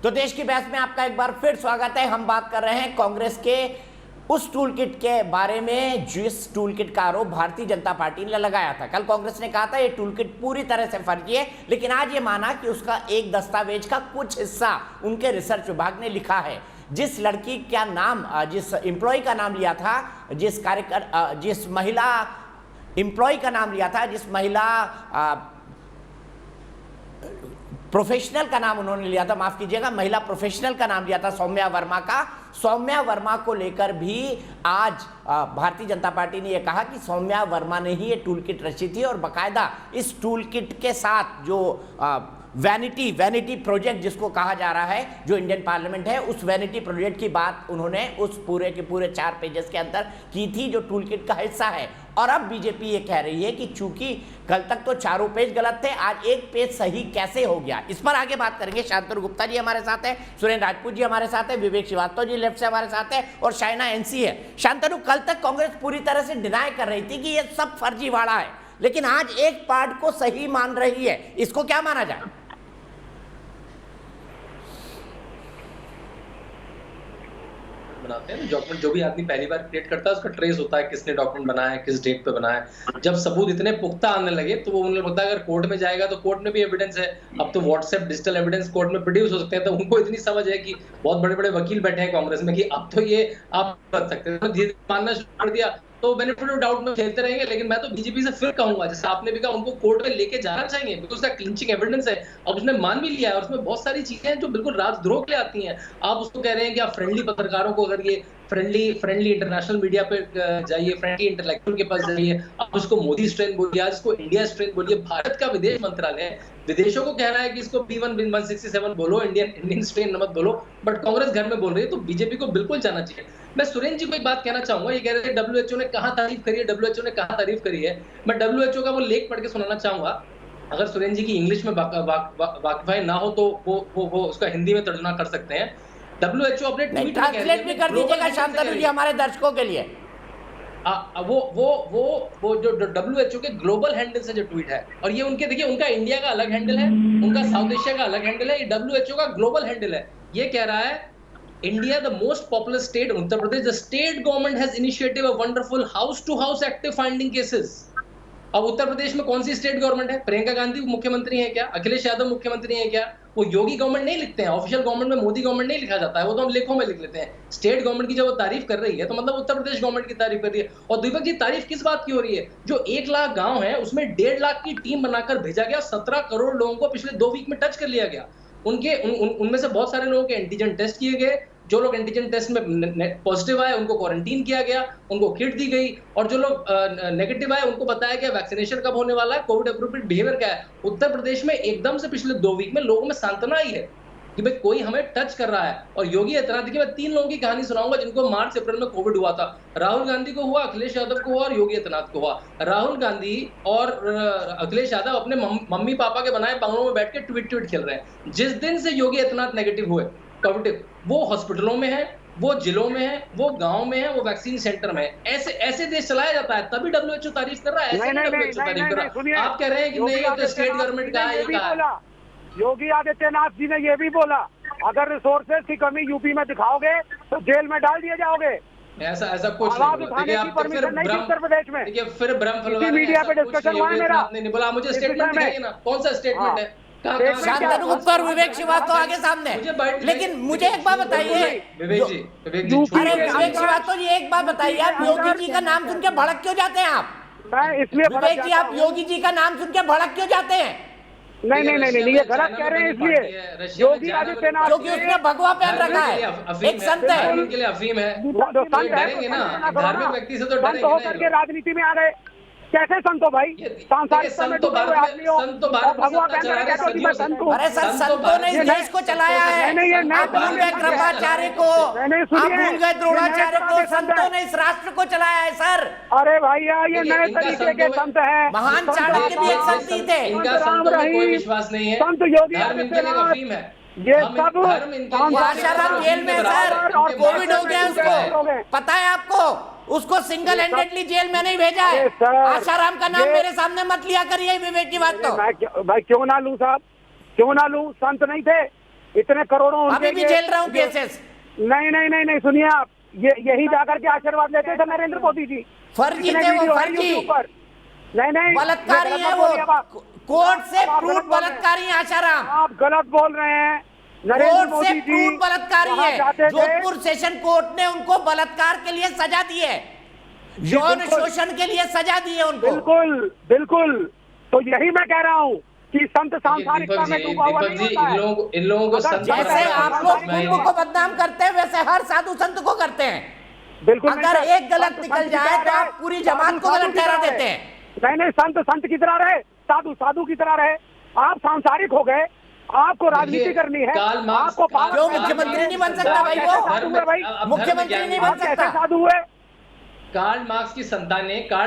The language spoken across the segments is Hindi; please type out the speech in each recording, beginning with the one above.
तो देश की बहस में आपका एक बार फिर स्वागत है। हम बात कर रहे हैं कांग्रेस के उस टूल किट के बारे में जिस टूल किट का आरोप भारतीय जनता पार्टी ने लगाया था। कल कांग्रेस ने कहा था ये टूल किट पूरी तरह से फर्जी है, लेकिन आज ये माना कि उसका एक दस्तावेज का कुछ हिस्सा उनके रिसर्च विभाग ने लिखा है। जिस लड़की का नाम, जिस एम्प्लॉय का नाम लिया था, जिस महिला एम्प्लॉय का नाम लिया था, जिस महिला प्रोफेशनल का नाम उन्होंने लिया था, माफ कीजिएगा, महिला प्रोफेशनल का नाम लिया था सौम्या वर्मा का। सौम्या वर्मा को लेकर भी आज भारतीय जनता पार्टी ने यह कहा कि सौम्या वर्मा ने ही ये टूल किट रची थी और बाकायदा इस टूल किट के साथ जो वैनिटी प्रोजेक्ट जिसको कहा जा रहा है, जो इंडियन पार्लियामेंट है, उस वैनिटी प्रोजेक्ट की बात उन्होंने उस पूरे के पूरे 4 पेजेस के अंदर की थी जो टूल किट का हिस्सा है। और अब बीजेपी ये कह रही है कि चूंकि कल तक तो 4 पेज गलत थे, आज एक पेज सही कैसे हो गया, इस पर आगे बात करेंगे। शांतनु गुप्ता जी हमारे साथ है, सुरेंद्र राजपूत जी हमारे साथ है, विवेक श्रीवास्तव जी लेफ्ट से हमारे साथ है और शाइना एनसी है। शांतनु, कल तक कांग्रेस पूरी तरह से डिनाई कर रही थी कि ये सब फर्जीवाड़ा है, लेकिन आज एक पार्ट को सही मान रही है, इसको क्या माना जाए? बनाते हैं डॉक्यूमेंट, जो भी आदमी पहली बार क्रिएट करता है उसका ट्रेस होता है किसने डॉक्यूमेंट बनाया है, किस डेट पे बनाया है। जब सबूत इतने पुख्ता आने लगे तो वो उन्हें लगता है अगर कोर्ट में जाएगा तो कोर्ट में भी एविडेंस है। अब तो व्हाट्सएप डिजिटल एविडेंस कोर्ट में प्रोड्यूस हो सकते हैं। तो उनको इतनी समझ है कि बहुत बड़े बड़े वकील बैठे हैं कांग्रेस में कि अब तो ये आप कर सकते हैं, तो धीरे मानना शुरू कर दिया। तो बेनिफिट ऑफ डाउट में खेलते रहेंगे, लेकिन मैं तो बीजेपी से फिर कहूंगा, जैसे आपने भी कहा, उनको कोर्ट में लेके जाना चाहिए बिकॉज उसका क्लिंचिंग एविडेंस है। अब उसने मान भी लिया है और उसमें बहुत सारी चीजें हैं जो बिल्कुल राजद्रोह के लिए आती हैं। आप उसको कह रहे हैं कि आप फ्रेंडली पत्रकारों को, अगर ये फ्रेंडली इंटरनेशनल मीडिया पे जाइए, फ्रेंडली इंटेलेक्चुअल के पास जाइए, आप उसको मोदी स्ट्रेन बोलिए, आज इसको इंडिया स्ट्रेन बोलिए। भारत का विदेश मंत्रालय विदेशों को कह रहा है कि इसको P1 बोलो, इंडियन स्ट्रेन मत बोलो, बट कांग्रेस घर में बोल रही है। तो बीजेपी को बिल्कुल जाना चाहिए। मैं सुरेंद्र जी को एक बात कहना चाहूंगा, ये कह रहे थे WHO ने कहां तारीफ करी है, WHO ने कहां तारीफ करी है। मैं WHO का वो लेख पढ़ के सुनाना चाहूंगा। अगर सुरेंद्र जी की इंग्लिश में वाकिफाई ना हो तो वो उसका हिंदी में तर्जुमा कर सकते हैं। WHO अपने ट्वीट में ट्रांसलेट भी कर दीजिएगा शांतनु जी हमारे दर्शकों के लिए। वो जो WHO के ग्लोबल हैंडल से जो ट्वीट है, और ये उनके, देखिए, उनका इंडिया का अलग हैंडल है, उनका साउथ एशिया का अलग हैंडल है, ये WHO का ग्लोबल हैंडल है। ये कह रहा है, India, the most populous state, Uttar Pradesh, the state government has initiated a wonderful house-to-house active finding cases. अब उत्तर प्रदेश में कौन सी स्टेट गवर्नमेंट है? प्रियंका गांधी मुख्यमंत्री है क्या? अखिलेश यादव मुख्यमंत्री है क्या? वो योगी गवर्नमेंट नहीं लिखते हैं, ऑफिशियल गवर्नमेंट में मोदी गवर्नमेंट नहीं लिखा जाता है, वो तो हम लेखों में लिख लेते हैं। स्टेट गवर्नमेंट की जब वो तारीफ कर रही है तो मतलब उत्तर प्रदेश गवर्नमेंट की तारीफ कर रही है। और दीपक जी, तारीफ किस बात की हो रही है? जो 1 लाख गांव है उसमें 1.5 लाख की टीम बनाकर भेजा गया, 17 करोड़ लोगों को पिछले 2 वीक में टच कर लिया गया। उनमें से बहुत सारे लोगों के एंटीजन टेस्ट किए गए, जो लोग एंटीजन टेस्ट में पॉजिटिव आए उनको क्वारंटीन किया गया, उनको किट दी गई, और जो लोग नेगेटिव आए उनको बताया गया वैक्सीनेशन कब होने वाला है, कोविड अप्रोप्रिएट बिहेवियर क्या है। उत्तर प्रदेश में एकदम से पिछले 2 वीक में लोगों में सांत्वना आई है कि भाई कोई हमें टच कर रहा है। और योगी आदित्यनाथ, देखिए, मैं 3 लोगों की कहानी सुनाऊंगा जिनको मार्च अप्रैल में कोविड हुआ था। राहुल गांधी को हुआ, अखिलेश यादव को हुआ और योगी आदित्यनाथ को हुआ। राहुल गांधी और अखिलेश यादव अपने मम्मी पापा के बनाए बंगलों में बैठ के ट्वीट खेल रहे हैं। जिस दिन से योगी आदित्यनाथ नेगेटिव हुए, पॉजिटिव, वो हॉस्पिटलों में है, वो जिलों में है, वो गांव में है, वो वैक्सीन सेंटर में है। ऐसे देश चलाया जाता है, तभी WHO तारीफ कर रहा है। ऐसे नहीं WHO तारीफ कर रहा है। आप कह रहे हैं कि नहीं, ये तो स्टेट गवर्नमेंट का है, ये कहा है। योगी आदित्यनाथ जी ने ये भी बोला, अगर रिसोर्सेज की कमी यूपी में दिखाओगे तो जेल में डाल दिए जाओगे। ऐसा कुछ नहीं। आप उत्तर प्रदेश में फिर भ्रम फैला, मीडिया पे डिस्कशन हुआ है मेरा, नहीं बोला। मुझे स्टेटमेंट दिखाइए ना, कौन सा स्टेटमेंट है? शांतनु गुप्ता और विवेक श्रीवास्तव आगे सामने। लेकिन मुझे एक बात बताइए विवेक जी, अरे विवेक श्रीवास्तव जी, एक बात बताइए, आप योगी जी का नाम सुन के भड़क क्यों जाते हैं? आप इसलिए विवेक जी, आप योगी जी का नाम सुन के भड़क क्यों जाते हैं? नहीं, ये गलत कह रहे हैं। इसलिए योगी आदित्यनाथ, क्योंकि उसने भगवा पहन रखा है, एक संत है, उनके लिए अफीम है, डरेंगे ना, धार्मिक व्यक्ति से तो डरेंगे होकर के राजनीति में आ गए। कैसे संत हो भाई? संत तो भगवा पहन रखा है, संत हूं। अरे सर, संतों ने इस देश को चलाया है। आप भूल गए कृपाचार्य को, आप भूल गए द्रोणाचार्य को, संतों ने इस राष्ट्र को चलाया है सर। अरे भैया, ये नए तरीके के संत हैं। महान चाणक्य भी एक संत ही थे। इनका संतों में कोई विश्वास नहीं है, संत योगी आदित्यनाथ है। ये सब आशाराम जेल में सर, कोविड हो गया उसको, पता है आपको? उसको सिंगल हैंडेडली जेल में नहीं भेजा है। आशाराम का नाम मेरे सामने मत लिया करिए विवेक की बात। तो भाई क्यों ना लूं साहब, क्यों ना लूं? संत नहीं थे, इतने करोड़ों अभी भी झेल रहा हूँ केसेस। नहीं नहीं नहीं नहीं, सुनिए आप, यही जाकर के आशीर्वाद लेते थे नरेंद्र मोदी जी। फर्जी इतने थे वो, वीडियो है फर्जी। YouTube पर। नहीं नहीं, बलात्कारी ये गलत है मत वो, बोलिए आप। कोर्ट से आप प्रूफ गलत बोल रहे हैं। बलात्कारी है आशाराम, आप गलत बोल रहे हैं। नरेंद्र कोर्ट से मोदी जी प्रूफ बलात्कारी वहाँ है। जाते थे। जोधपुर सेशन कोर्ट ने उनको बलात्कार के लिए सजा दी है, यौन बिल्कुल। शोषण के लिए सजा दी है उनको। बिल्कुल बिल्कुल, तो यही मैं कह रहा हूँ कि संत सांसारिकता में डूबा हुआ नहीं होता है। इन लोगों को अगर संत जैसे परंपरा आप लोग में गुरु को बदनाम करते हैं, वैसे हर साधु संत को करते हैं। बिल्कुल अगर नहीं सर, एक गलत संत निकल संत की जाए तरह तो आप रहे, पूरी साधु जमात को साधु गलत की ठहरा तरह देते रहे। हैं। नहीं नहीं, संत संत की तरह रहे, साधु साधु की तरह रहे। आप सांसारिक हो गए, आपको राजनीति करनी है, आपको पावर क्यों करनी मुख्यमंत्री है। नहीं बन सकता आप भाई कैसे वो? साधु हुए भाई? मुख्यमंत्री नहीं आप बन कैसे सकता। साधु हुए? कार्ल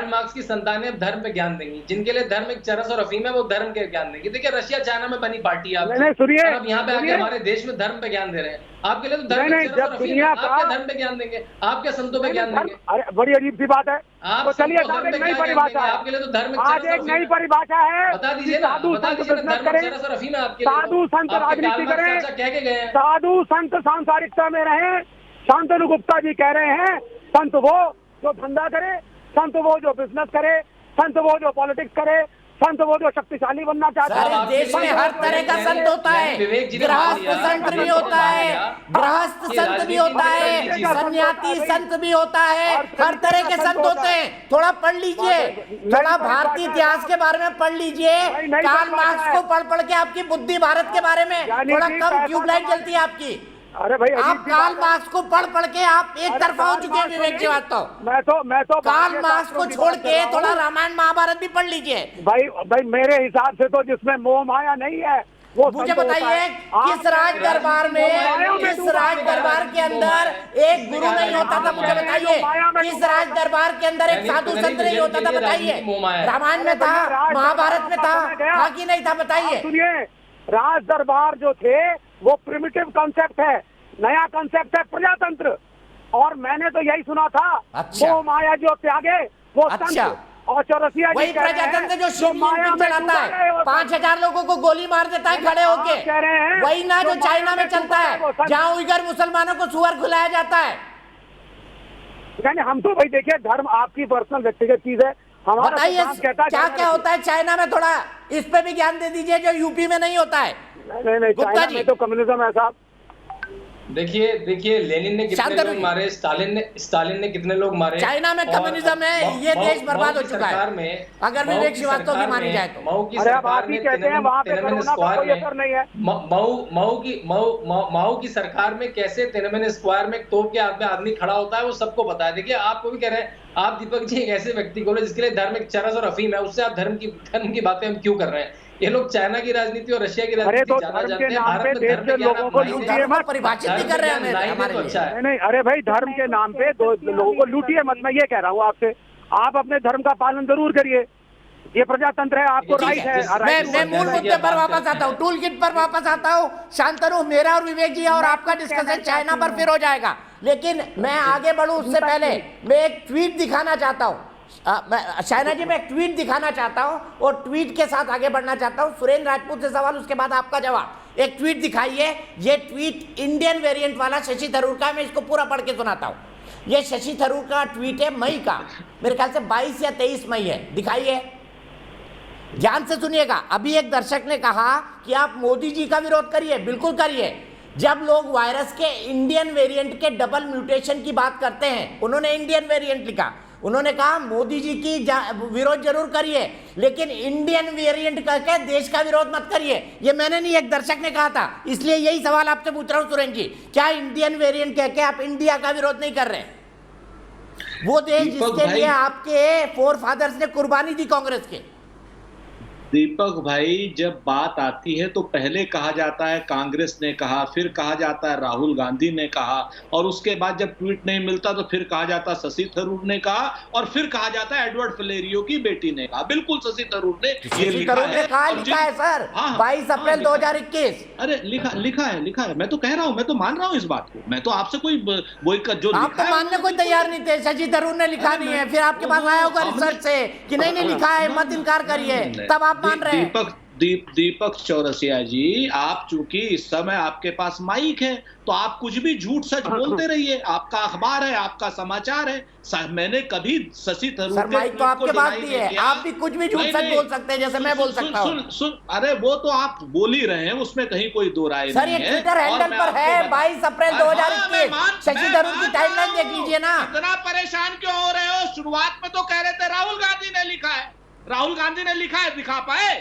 मार्क्स की संतानें अब धर्म पे ज्ञान देंगी। जिनके लिए धर्म एक चरस और अफीम है, वो धर्म के ज्ञान देंगी। देखिए, रशिया चाइना में बनी पार्टी आप, नहीं, सुनिए, और अब यहाँ पे आके सुनिए। हमारे देश में धर्म पे ज्ञान दे रहे हैं। आपके लिए तो धर्म नहीं, एक नहीं, चरस और जब अफीम है। दुनिया आप क्या का- धर्म पे ज्ञान देंगे? आपके संतों पे नहीं, ज्ञान धर्म, देंगे? अरे बड़ी अजीब सी बात है। आप तो चलिए सबको साहब, धर्म एक पे नई क्या परिभाषा ज्ञान है। देंगे? आपके लिए तो धर्म एक आज चरस और एक अफीम नई है। परिभाषा है। बता दीजिए कि ना, साधु बता संत दीजिए ना, बिजनेस धर्म करें, चरस और अफीम है आपके लिए। साधु संत आपके राजनीति कार्ल मार्क्स करें, चाचा कह के गए हैं। साधु संत सांसारिकता में रहे। शांतनु गुप्ता जी कह रहे हैं, संत वो जो धंधा करे, संत वो जो बिजनेस करे, संत वो जो पॉलिटिक्स करे, संत वो जो शक्तिशाली बनना चाहता सर, है। इस देश में हर तरह का संत होता है। विवेक जी ने गृहस्थ मान लिया, संत भी विवेक होता मान है, लिया। गृहस्थ ये संत भी राजनीति होता में है, पहली चीज है। सन्यासी संत भी होता है, और हर तरह के संत संत होता होते है। हैं। थोड़ा पढ़ लीजिए, नहीं थोड़ा पढ़ भारतीय पाता इतिहास है। के बारे में पढ़ लीजिए। नहीं, नहीं कार्ल पढ़ मार्क्स पाता को पढ़ पढ़ के आपकी बुद्धि भारत के बारे में यानी थोड़ा कि कम पैसा ट्यूबलाइट कमा- जलती है आपकी। अरे भाई, अजीब आप सी कार्ल बात है। मार्क्स को पढ़ पढ़ के आप एक अरे तरफा हो कार्ल चुके हैं मार्क्स विवेक को श्रीवास्तव। मैं तो कार्ल भारतीय मार्क्स को शास्त्रों की छोड़ बात कर के रहा हूँ। थोड़ा रामायण महाभारत भी पढ़ लीजिए। भाई मेरे हिसाब से तो जिसमें मोह माया नहीं है वो मुझे संत होता बताइए, है। किस राज दरबार में, किस राज दरबार के अंदर एक गुरु नहीं होता था? मुझे बताइए, किस राज दरबार के अंदर एक साधु संत नहीं होता था? बताइए, रामायण में था, महाभारत में था कि नहीं था? बताइए। सुनिए, राज दरबार जो थे वो प्रिमिटिव कॉन्सेप्ट है, नया कॉन्सेप्ट है प्रजातंत्र। और मैंने तो यही सुना था, अच्छा। वो माया जो त्यागे वो अच्छा। संत। और चौरसिया जी वही कह रहे हैं, प्रजातंत्र जो शी माया जिनपिंग में चलाता डूबा है, वो 5000 लोगों को गोली मार देता है खड़े होके, आप कह रहे हैं, वही ना जो जो चाइना माया में में चलता डूबा है वो है, संत। जहां उइगर मुसलमानों को सुअर खिलाया जाता है। यानी हम तो भाई देखिए, धर्म आपकी पर्सनल व्यक्तिगत चीज है, हमारा बताइए सिद्धांत कहता है क्या क्या होता है चाइना में, थोड़ा इस पे भी ज्ञान दे दीजिए जो यूपी में नहीं होता है। नहीं गुप्ता चाइना जी। में तो कम्युनिज्म है साहब। देखिए लेनिन ने कितने शांतनु लोग जी। मारे, स्टालिन ने कितने लोग मारे। चाइना में और कम्युनिज्म है, ये देश बर्बाद हो चुका है। सरकार में अगर विवेक श्रीवास्तव की मानी जाए तो। मऊ की अरे अब सरकार आप ही में कहते हैं वहाँ पे तिनमन कोरोना का स्क्वायर कोई असर नहीं है। मऊ की सरकार में कैसे तिनमन स्क्वायर में तोप के हाथ में आदमी खड़ा होता है, वो सबको पता है। देखिए, आपको भी कह रहे हैं, आप दीपक जी एक ऐसे व्यक्ति को जिसके लिए धर्म एक चरस और अफीम है, उससे आप धर्म की बातें हम क्यों कर रहे हैं? ये लोग चाइना की राजनीति और रशिया की अरे राजनीति तो ज्यादा धर्म जानते के हैं। नाम पे भारत में देश धर्म के ज्ञान लोगों आप को नहीं लूटिए देंगे। धर्म को मत। परिभाषित नहीं धर्म कर रहे ज्ञान हैं नहीं हमारे तो लिए। अच्छा है। नहीं, अरे भाई धर्म के नाम पे दो लोगों को लूटिए मत। मैं ये कह रहा हूँ आपसे, आप अपने धर्म का पालन जरूर करिए, ये प्रजातंत्र है, आपको ठीक राइट है, है। जिस- राइट मैं मूल है। मुद्दे पर वापस आता हूँ, टूल किट पर वापस आता हूँ। शांतनु, मेरा और विवेक जी और आपका डिस्कशन चाइना पर फिर हो जाएगा, लेकिन मैं आगे बढ़ूं उससे पहले मैं एक ट्वीट दिखाना चाहता हूँ। शायना जी, मैं एक ट्वीट दिखाना चाहता हूँ और ट्वीट के साथ आगे बढ़ना चाहता हूँ। सुरेंद्र राजपूत से सवाल, उसके बाद आपका जवाब। एक ट्वीट दिखाइए, ये ट्वीट इंडियन वेरिएंट वाला शशि थरूर का, मैं इसको पूरा पढ़ के सुनाता हूँ। ये शशि थरूर का ट्वीट है मई का, मेरे ख्याल से 22 या 23 मई है। दिखाइए, ध्यान से सुनिएगा। अभी एक दर्शक ने कहा कि आप मोदी जी का विरोध करिए, बिल्कुल करिए। जब लोग वायरस के इंडियन वेरिएंट के डबल म्यूटेशन की बात करते हैं, उन्होंने इंडियन वेरिएंट लिखा, उन्होंने कहा मोदी जी की विरोध जरूर करिए, लेकिन इंडियन वेरिएंट करके देश का विरोध मत करिए। ये मैंने नहीं, एक दर्शक ने कहा था, इसलिए यही सवाल आपसे पूछ रहा हूं सुरेंद्र जी, क्या इंडियन वेरिएंट कह के आप इंडिया का विरोध नहीं कर रहे? वो देश जिसके लिए आपके फोर फादर्स ने कुर्बानी दी कांग्रेस के। दीपक भाई, जब बात आती है तो पहले कहा जाता है कांग्रेस ने कहा, फिर कहा जाता है राहुल गांधी ने कहा, और उसके बाद जब ट्वीट नहीं मिलता तो फिर कहा जाता है शशि थरूर ने कहा, और फिर कहा जाता है एडवर्ड फ्लेरियो की बेटी ने कहा। बिल्कुल शशि थरूर ने ये लिखा है। लिखा है सर, 22 अप्रैल 2021। अरे लिखा है। मैं तो कह रहा हूं, मैं तो मान रहा हूं इस बात को। मैं तो आपसे कोई जो आप तो मानने को तैयार नहीं थे, शशि थरूर ने लिखा नहीं है, फिर आपके पास आया होगा रिसर्च से कि नहीं लिखा है, मत इनकार करिए, तब आप मान रहे हैं। दीपक चौरसिया जी, आप चूंकि इस समय आपके पास माइक है तो आप कुछ भी झूठ सच बोलते रहिए। आपका अखबार है, आपका समाचार है। मैंने कभी शशि थरूर सर माइक तो आपके पास भी है, आप भी कुछ भी झूठ सच बोल सकते हैं, जैसे मैं बोल सकता हूँ। अरे वो तो आप बोल ही रहे हैं, उसमें कहीं कोई दो राय नहीं है। सर ये ट्विटर हैंडल पर है 22 अप्रैल 2021, शशि थरूर की टाइमलाइन देख लीजिए ना। इतना परेशान क्यों हो रहे हो? शुरुआत में तो कह रहे थे राहुल गांधी ने लिखा है, राहुल गांधी ने लिखा है, दिखा पाए?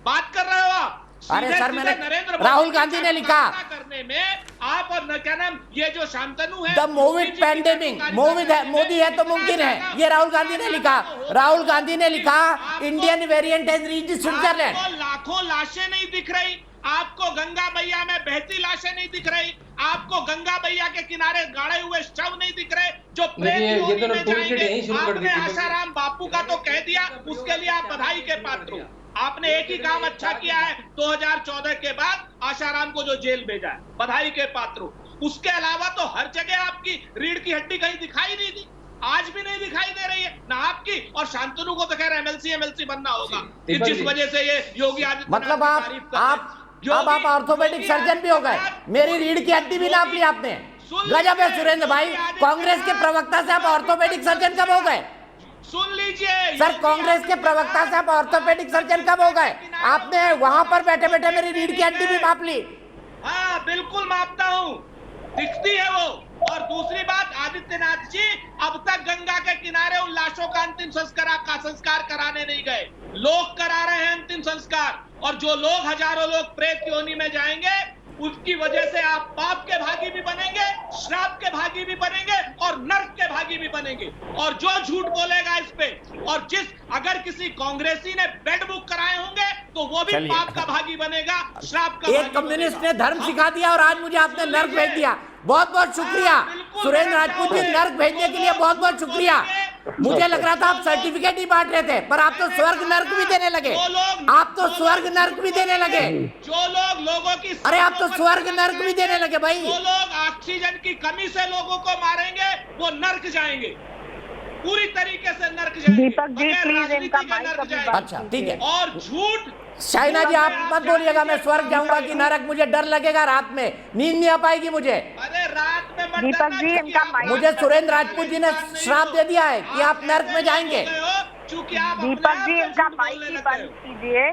बात कर रहे हो आप? अरे सर मैंने राहुल गांधी ने लिखा करने में आप और क्या नाम ये जो शांतनु है, द मोविड पैंडेमिक मोदी है तो मुमकिन है, ये राहुल गांधी ने लिखा। राहुल गांधी ने लिखा Indian variant has reached Switzerland. लाखों लाशें नहीं दिख रही आपको, गंगा मैया में बहती लाशें नहीं दिख रही आपको, गंगा मैया के किनारे गाड़े हुए शव नहीं दिख रहे जो प्रेत योनि में जाएंगे। आपने आशाराम बापू का तो कह दिया, उसके लिए आप बधाई के पात्र हो। आपने एक ही काम अच्छा किया है 2014 के बाद, आशाराम को जो जेल भेजा है, बधाई के पात्र हो। उसके अलावा तो हर जगह आपकी रीढ़ की हड्डी कहीं दिखाई नहीं दी, आज भी नहीं दिखाई दे रही है ना आपकी। और शांतनु को तो खैर एमएलसी बनना होगा, जिस वजह से ये योगी आदित्यनाथ मतलब आप ऑर्थोपेडिक सर्जन भी हो गए, मेरी रीढ़ की हड्डी भी नाप ली आपने। गजब है सुरेंद्र भाई, कांग्रेस के प्रवक्ता से आप ऑर्थोपेडिक सर्जन कब हो गए? सुन लीजिए सर, कांग्रेस के प्रवक्ता से आप ऑर्थोपेडिक सर्जन कब हो गए? आपने वहां पर बैठे बैठे मेरी रीढ़ की हड्डी भी माप ली। हाँ बिल्कुल मापता हूँ, दिखती है वो। और दूसरी बात, आदित्यनाथ जी अब तक गंगा के किनारे उन लाशों का अंतिम संस्कार कराने नहीं गए, लोग करा रहे हैं अंतिम संस्कार। और जो लोग, हजारों लोग प्रेत योनि में जाएंगे, उसकी वजह से आप पाप के भागी भी बनेंगे, श्राप के भागी भी बनेंगे और नर्क के भागी भी बनेंगे। और जो झूठ बोलेगा इस पे, और अगर किसी कांग्रेसी ने बेड बुक कराए होंगे तो वो भी पाप का भागी बनेगा, श्राप का। एक कम्युनिस्ट ने धर्म सिखा दिया और आज मुझे आपने नर्क भेज दिया। बहुत बहुत शुक्रिया सुरेंद्र राजपूत जी, नर्क भेजने के लिए बहुत बहुत शुक्रिया। मुझे लग रहा था आप सर्टिफिकेट ही बांट रहे थे, पर आप तो स्वर्ग नर्क भी देने लगे। आप तो स्वर्ग नर्क भी देने लगे। जो लोग लोगों की, अरे आप तो स्वर्ग नर्क भी देने लगे भाई। जो लोग ऑक्सीजन की कमी से लोगों को मारेंगे वो नर्क जाएंगे, पूरी तरीके से नर्क जाएंगे। दीपक जी प्लीज इनका माइक अभी बंद अच्छा ठीक है। और झूठ शाइना जी आप मत बोलिएगा मैं स्वर्ग जाऊंगा कि नरक, मुझे डर लगेगा, रात में नींद नहीं आ पाएगी मुझे। अरे रात में मत दीपक जी इनका माइक, मुझे सुरेंद्र राजपूत जी ने श्राप दे दिया है कि आप नरक में जाएंगे। दीपक जी इनका माइक ही बंद कीजिए।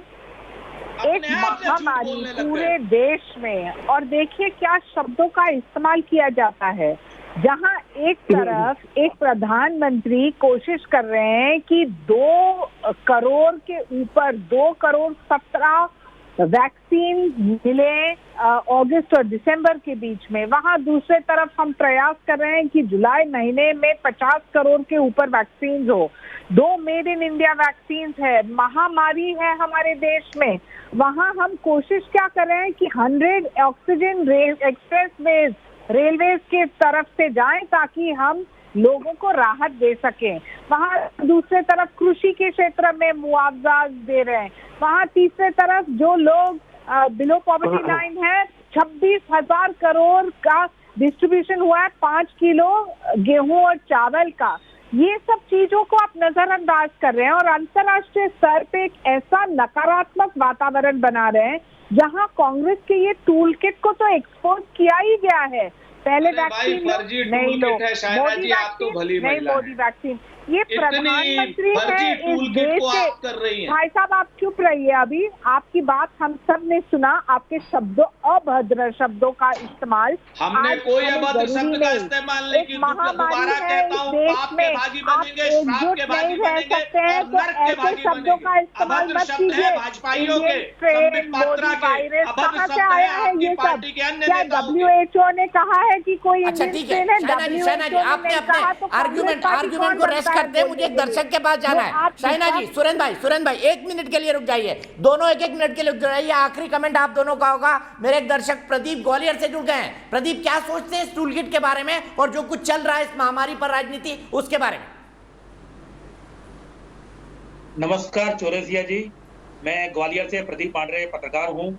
एक महामारी पूरे देश में, और देखिए क्या शब्दों का इस्तेमाल किया जाता है, जहां एक तरफ एक प्रधानमंत्री कोशिश कर रहे हैं कि 2 करोड़ के ऊपर 2,17,00,000 वैक्सीन मिले अगस्त और दिसंबर के बीच में, वहां दूसरे तरफ हम प्रयास कर रहे हैं कि जुलाई महीने में 50 करोड़ के ऊपर वैक्सीन हो। 2 मेड इन इंडिया वैक्सीन है, महामारी है हमारे देश में। वहां हम कोशिश क्या कर रहे हैं कि 100 ऑक्सीजन एक्सप्रेस रेलवे के तरफ से जाएं ताकि हम लोगों को राहत दे सकें। वहाँ दूसरे तरफ कृषि के क्षेत्र में मुआवजा दे रहे हैं। वहाँ तीसरे तरफ जो लोग बिलो पॉवर्टी लाइन है, 26,000 करोड़ का डिस्ट्रीब्यूशन हुआ है, 5 किलो गेहूं और चावल का। ये सब चीजों को आप नजरअंदाज कर रहे हैं और अंतर्राष्ट्रीय स्तर पे एक ऐसा नकारात्मक वातावरण बना रहे हैं जहां कांग्रेस के ये टूल किट को तो एक्सपोज किया ही गया है। पहले वैक्सीन नहीं लो, मोदी वैक्सीन नहीं, मोदी वैक्सीन, ये प्रधानमंत्री है इस देश के। भाई साहब आप चुप रहिए, अभी आपकी बात हम सब ने सुना, आपके शब्दों, अभद्र शब्दों का इस्तेमाल हमने कोई अभद्र शब्द का इस्तेमाल नहीं किया। महामारी है इस देश में, आप एकजुट नहीं रह सकते हैं तो ऐसे शब्दों का इस्तेमाल मत कीजिए। इंडियन ट्रेन, मोदी वायरस, कहाँ से आया है ये सब? क्या WHO ने कहा है कि कोई इंडियन ट्रेन है? आपने अपने आर्ग्यूमेंट को रेस्ट करते हैं, मुझे एक दर्शक के पास जाना है। शाइना जी, सुरेंद्र भाई 1 मिनट के लिए रुक जाइए, दोनों 1-1 मिनट के लिए रुक जाइए। आखिरी कमेंट आप दोनों का होगा। मेरे एक दर्शक प्रदीप ग्वालियर से जुड़ गए हैं। प्रदीप, क्या सोचते हैं इस टूल किट के बारे में और जो कुछ चल रहा है इस महामारी पर राजनीति, उसके बारे में? नमस्कार चौरसिया जी, मैं ग्वालियर से प्रदीप पांडे पत्रकार हूं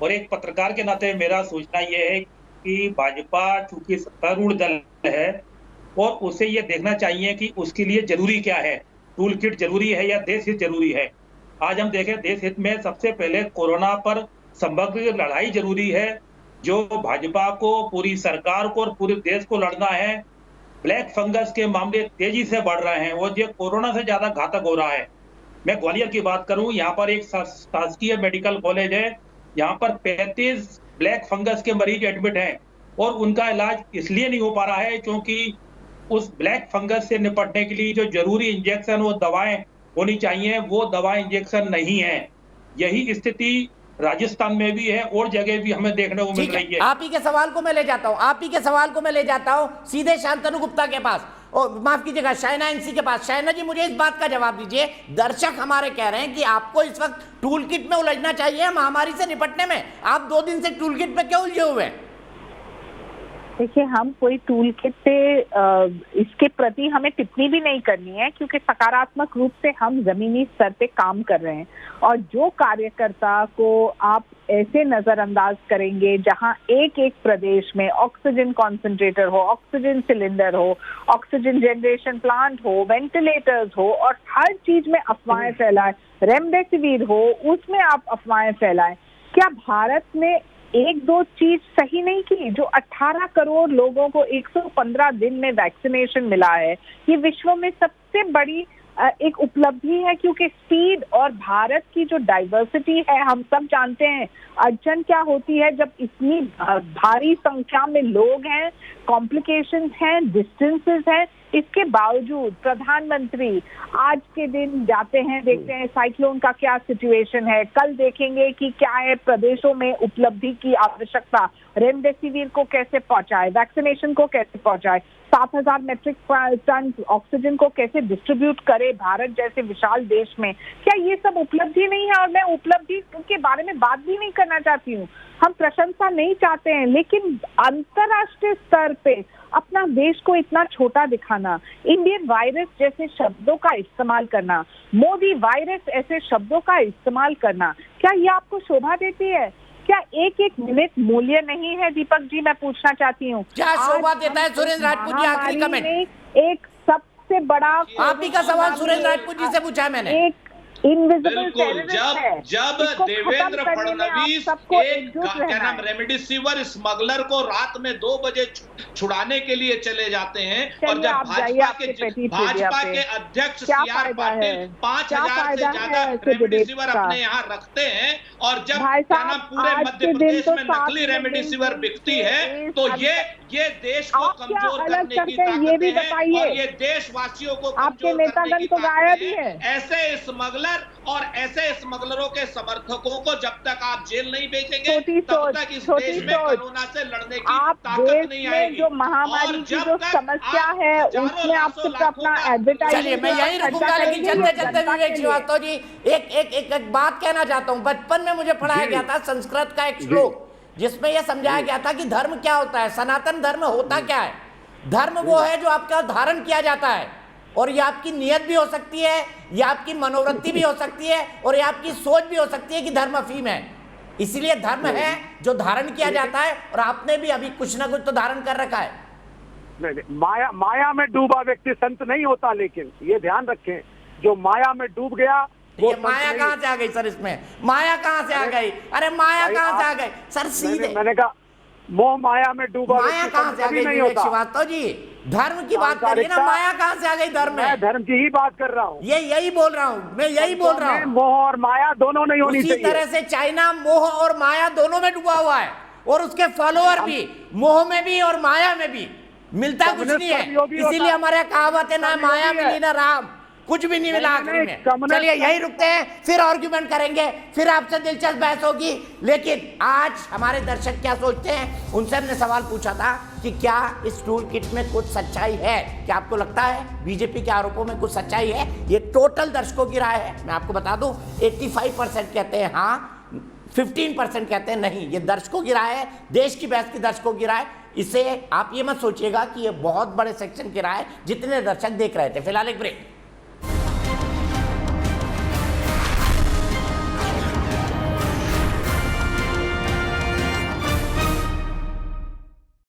और एक पत्रकार के नाते मेरा सोचना यह है कि भाजपा चूंकि सत्तारूढ़ दल है और उसे ये देखना चाहिए कि उसके लिए जरूरी क्या है, टूल किट जरूरी है या देश हित जरूरी है। आज हम देखें देश हित में सबसे पहले कोरोना पर समग्र लड़ाई जरूरी है, जो भाजपा को, पूरी सरकार को और पूरे देश को लड़ना है। ब्लैक फंगस के मामले तेजी से बढ़ रहे हैं और ये कोरोना से ज्यादा घातक हो रहा है। मैं ग्वालियर की बात करूं, यहाँ पर एक शासकीय मेडिकल कॉलेज है, यहाँ पर 35 ब्लैक फंगस के मरीज एडमिट हैं और उनका इलाज इसलिए नहीं हो पा रहा है क्योंकि उस ब्लैक फंगस से निपटने के लिए जो जरूरी इंजेक्शन और दवाएं होनी चाहिए वो दवाएं इंजेक्शन नहीं है। यही स्थिति राजस्थान में भी है और जगह भी हमें देखने को मिल रही है। आप ही के सवाल को मैं ले जाता हूं, सीधे शांतनु गुप्ता के पास, और माफ कीजिएगा शाइना एनसी के पास। शाइना जी, मुझे इस बात का जवाब दीजिए, दर्शक हमारे कह रहे हैं कि आपको इस वक्त टूल किट में उलझना चाहिए महामारी से निपटने में, आप 2 दिन से टूल किट में क्यों उलझे हुए हैं? देखिए, हम कोई टूल किट पे इसके प्रति हमें टिप्पणी भी नहीं करनी है, क्योंकि सकारात्मक रूप से हम जमीनी स्तर पे काम कर रहे हैं। और जो कार्यकर्ता को आप ऐसे नजरअंदाज करेंगे जहां एक एक प्रदेश में ऑक्सीजन कॉन्सेंट्रेटर हो, ऑक्सीजन सिलेंडर हो, ऑक्सीजन जनरेशन प्लांट हो, वेंटिलेटर्स हो और हर चीज में अफवाहें फैलाएं, रेमडेसिविर हो उसमें आप अफवाहें फैलाएं, क्या भारत ने 1-2 चीज सही नहीं की? जो 18 करोड़ लोगों को 115 दिन में वैक्सीनेशन मिला है, ये विश्व में सबसे बड़ी एक उपलब्धि है, क्योंकि स्पीड और भारत की जो डाइवर्सिटी है, हम सब जानते हैं अड़चन क्या होती है जब इतनी भारी संख्या में लोग हैं, कॉम्प्लिकेशंस हैं, डिस्टेंसेस हैं। इसके बावजूद प्रधानमंत्री आज के दिन जाते हैं, देखते हैं साइक्लोन का क्या सिचुएशन है, कल देखेंगे कि क्या है प्रदेशों में उपलब्धि की आवश्यकता, रेमडेसिविर को कैसे पहुंचाए, वैक्सीनेशन को कैसे पहुंचाए, 7,000 मेट्रिक टन ऑक्सीजन को कैसे डिस्ट्रीब्यूट करे भारत जैसे विशाल देश में। क्या ये सब उपलब्धि नहीं है? और मैं उपलब्धि के बारे में बात भी नहीं करना चाहती हूँ, हम प्रशंसा नहीं चाहते हैं, लेकिन अंतर्राष्ट्रीय स्तर पे अपना देश को इतना छोटा दिखाना, इंडियन वायरस जैसे शब्दों का इस्तेमाल करना, मोदी वायरस ऐसे शब्दों का इस्तेमाल करना, क्या ये आपको शोभा देती है? क्या एक एक मिनट मूल्य नहीं है? दीपक जी, मैं पूछना चाहती हूँ, क्या शोभा देता है? सुरेंद्र राजपूत जी, आखिरी कमेंट। एक सबसे बड़ा, आप ही का सवाल सुरेंद्र राजपूत जी से पूछा है मैंने। एक इनविजिबल बिल्कुल, टेररिस्ट जब देवेंद्र फडणवीस क्या नाम रेमडेसिविर स्मगलर को रात में 2 बजे छुड़ाने के लिए चले जाते हैं, और जब भाजपा के अध्यक्ष CR पाटिल 5,000 से ज्यादा रेमडेसिविर अपने यहाँ रखते हैं, और जब क्या नाम पूरे मध्य प्रदेश में नकली रेमडेसिविर बिकती है, तो ये देश को कमजोर करने की ताकत है और ये देशवासियों को कमजोर करने की ताकत है। ऐसे स्मगलर और ऐसे स्मगलरों के समर्थकों को जब तक आप जेल नहीं भेजेंगे, तब तक इस देश में कोरोना से लड़ने की ताकत नहीं आएगी। जो महामारी की जो समस्या है उसमें आप सिर्फ अपना एडवर्टाइजमेंट। चलिए, मैं यही रुकूंगा, लेकिन चलते विवेक श्रीवास्तव जी, एक बात कहना चाहता हूँ। बचपन में मुझे पढ़ाया गया था संस्कृत का एक श्लोक, जिसमें यह समझाया गया था कि धर्म क्या होता है, सनातन धर्म होता क्या है। धर्म वो है जो आपका धारण किया जाता है, और ये आपकी नियत भी हो सकती है, ये आपकी मनोवृत्ति भी हो सकती है, और ये आपकी सोच भी हो सकती है कि धर्म अफीम है। इसीलिए धर्म है जो धारण किया जाता है, और आपने भी अभी कुछ ना कुछ तो धारण कर रखा है। नहीं, माया में डूबा व्यक्ति संत नहीं होता, लेकिन ये ध्यान रखें, जो माया में डूब गया ये माया कहाँ से आ गई सर? इसमें माया कहाँ से आ गई? अरे माया कहाँ से आ गई सर? सीधे मैंने कहा मोह माया में डूबा, माया कहाँ से आ गई विवेक श्रीवास्तव जी? धर्म की बात करिए ना, माया कहाँ से आ गई धर्म में? मैं धर्म की ही बात कर रहा हूँ, यही बोल रहा हूँ, मैं यही बोल रहा हूँ। मोह और माया दोनों नहीं होनी चाहिए। उसी तरह से चाइना मोह और माया दोनों में डूबा हुआ है, और उसके फॉलोअर भी मोह में भी और माया में भी, मिलता कुछ नहीं है। इसीलिए हमारे कहावत है, ना माया मिली ना राम, कुछ भी नहीं मिला आखिरी में। चलिए यही रुकते हैं, फिर आर्गुमेंट करेंगे, फिर आपसे दिलचस्प बहस होगी। लेकिन आज हमारे दर्शक क्या सोचते हैं, उनसे हमने सवाल पूछा था कि क्या इस टूल किट में कुछ सच्चाई है? क्या आपको लगता है बीजेपी के आरोपों में कुछ सच्चाई है? ये टोटल दर्शकों की राय है। मैं आपको बता दूं, 85% कहते हैं हाँ, 15% कहते हैं नहीं। ये दर्शकों की राय है, देश की बहस की दर्शकों की राय। इसे आप ये मत सोचिएगा कि ये बहुत बड़े सेक्शन की राय जितने दर्शक देख रहे थे। फिलहाल एक ब्रेक।